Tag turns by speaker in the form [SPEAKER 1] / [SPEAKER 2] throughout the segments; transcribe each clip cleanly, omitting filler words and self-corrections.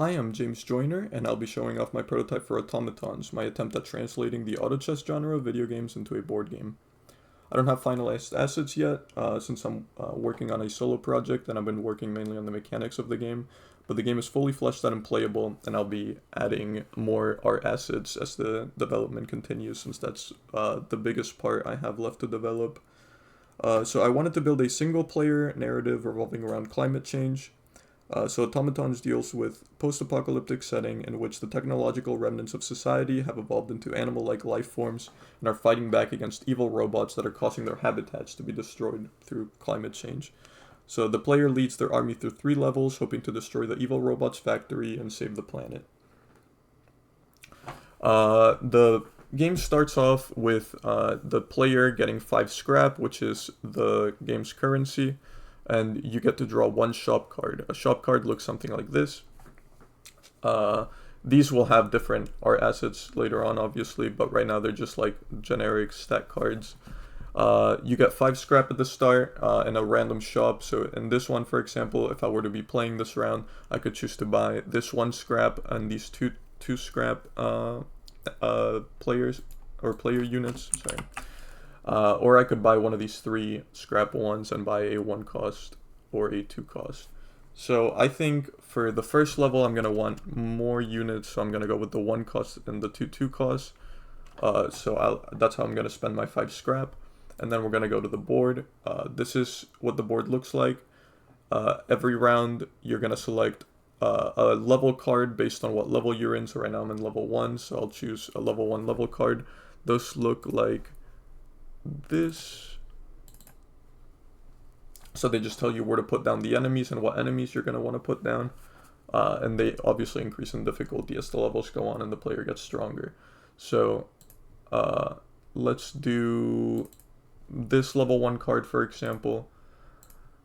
[SPEAKER 1] Hi, I'm James Joyner, and I'll be showing off my prototype for Automatons, my attempt at translating the auto chess genre of video games into a board game. I don't have finalized assets yet, since I'm working on a solo project and I've been working mainly on the mechanics of the game, but the game is fully fleshed out and playable, and I'll be adding more art assets as the development continues, since that's the biggest part I have left to develop. So I wanted to build a single-player narrative revolving around climate change. So Automatons deals with post-apocalyptic setting in which the technological remnants of society have evolved into animal-like life forms and are fighting back against evil robots that are causing their habitats to be destroyed through climate change. So the player leads their army through 3 levels, hoping to destroy the evil robots' factory and save the planet. The game starts off with the player getting 5 scrap, which is the game's currency, and you get to draw 1 shop card. A shop card looks something like this. These will have different art assets later on, obviously, but right now they're just like generic stat cards. You get 5 scrap at the start in a random shop. So in this one, for example, if I were to be playing this round, I could choose to buy this 1 scrap and these two scrap players or player units. Sorry. Or I could buy one of these 3 scrap ones and buy a 1 cost or a 2 cost. So I think for the first level I'm going to want more units, so I'm going to go with the 1 cost and the 2 costs. That's how I'm going to spend my 5 scrap. And then we're going to go to the board. This is what the board looks like. Every round you're going to select a level card based on what level you're in. So right now I'm in level 1, so I'll choose a level 1 level card. Those look like this. So they just tell you where to put down the enemies and what enemies you're going to want to put down. And they obviously increase in difficulty as the levels go on and the player gets stronger. So let's do this level 1 card, for example.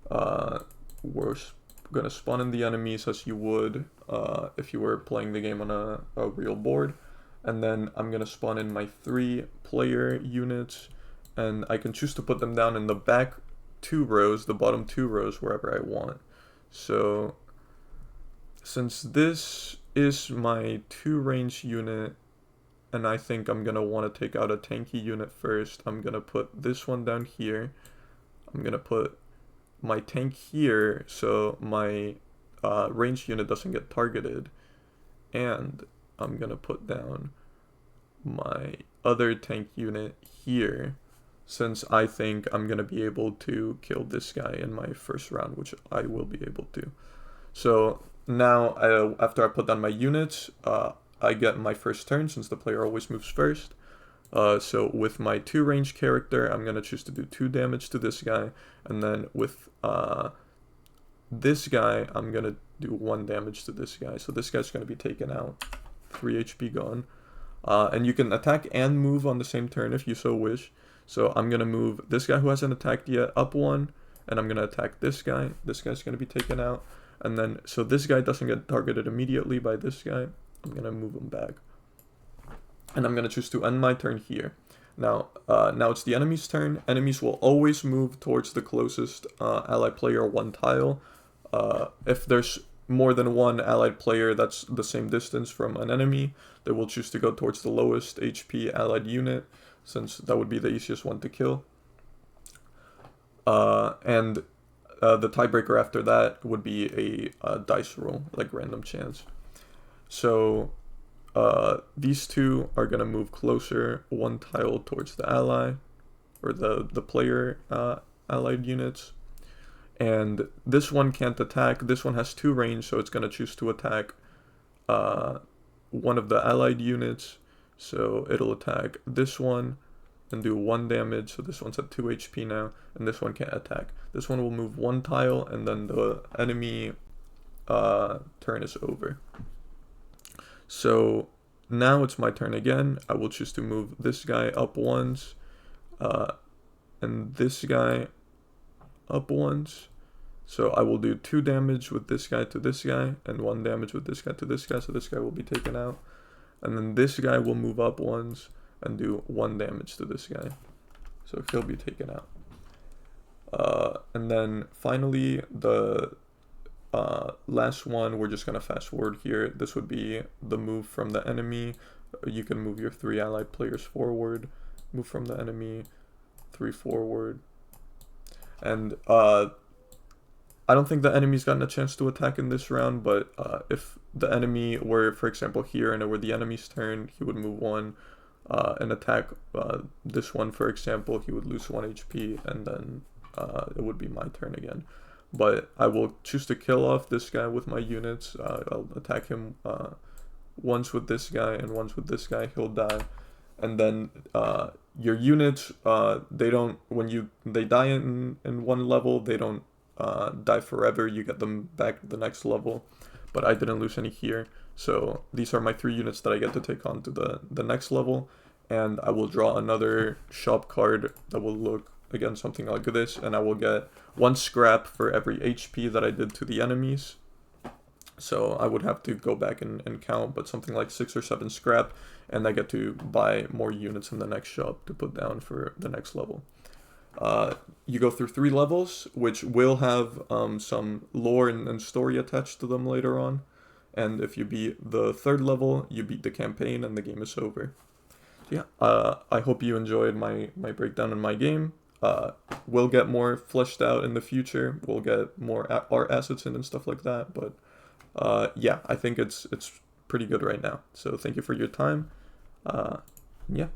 [SPEAKER 1] We're going to spawn in the enemies as you would if you were playing the game on a real board. And then I'm going to spawn in my 3 player units. And I can choose to put them down in the back 2 rows, the bottom 2 rows, wherever I want. So since this is my 2 range unit, and I think I'm going to want to take out a tanky unit first, I'm going to put this one down here. I'm going to put my tank here so my ranged unit doesn't get targeted. And I'm going to put down my other tank unit here, since I think I'm going to be able to kill this guy in my first round, which I will be able to. So now, after I put down my units, I get my first turn, since the player always moves first. So with my 2 range character, I'm going to choose to do 2 damage to this guy. And then with this guy, I'm going to do 1 damage to this guy. So this guy's going to be taken out. 3 HP gone. And you can attack and move on the same turn if you so wish. So I'm going to move this guy who hasn't attacked yet up 1, and I'm going to attack this guy. This guy's going to be taken out. And then, so this guy doesn't get targeted immediately by this guy. I'm going to move him back. And I'm going to choose to end my turn here. Now it's the enemy's turn. Enemies will always move towards the closest allied player 1 tile. If there's more than 1 allied player that's the same distance from an enemy, they will choose to go towards the lowest HP allied unit, since that would be the easiest one to kill. And the tiebreaker after that would be a dice roll, like random chance. So these 2 are going to move closer 1 tile towards the ally, or the player allied units. And this one can't attack. This one has 2 range, so it's going to choose to attack one of the allied units. So it'll attack this one and do 1 damage. So this one's at 2 HP now, and this one can't attack. This one will move 1 tile, and then the enemy turn is over. So now it's my turn again. I will choose to move this guy up once, and this guy up once. So I will do 2 damage with this guy to this guy, and 1 damage with this guy to this guy, so this guy will be taken out. And then this guy will move up once and do 1 damage to this guy, so he'll be taken out. And then finally, the last one, we're just gonna fast forward here. This would be the move from the enemy. You can move your 3 allied players forward, move from the enemy, 3 forward. And I don't think the enemy's gotten a chance to attack in this round, but if the enemy were, for example, here and it were the enemy's turn, he would move 1 and attack this one, for example. He would lose 1 HP, and then it would be my turn again. But I will choose to kill off this guy with my units. I'll attack him once with this guy and once with this guy. He'll die. And then your units, they don't, when they die in one level, they don't die forever. You get them back at the next level. But I didn't lose any here. So these are my 3 units that I get to take on to the next level. And I will draw another shop card that will look, again, something like this. And I will get 1 scrap for every HP that I did to the enemies. So I would have to go back and count, but something like 6 or 7 scrap. And I get to buy more units in the next shop to put down for the next level. You go through 3 levels, which will have some lore and story attached to them later on. And if you beat the 3rd level, you beat the campaign and the game is over. So yeah, I hope you enjoyed my breakdown in my game. We'll get more fleshed out in the future. We'll get more art assets in and stuff like that. But yeah, I think it's pretty good right now. So thank you for your time. Yeah.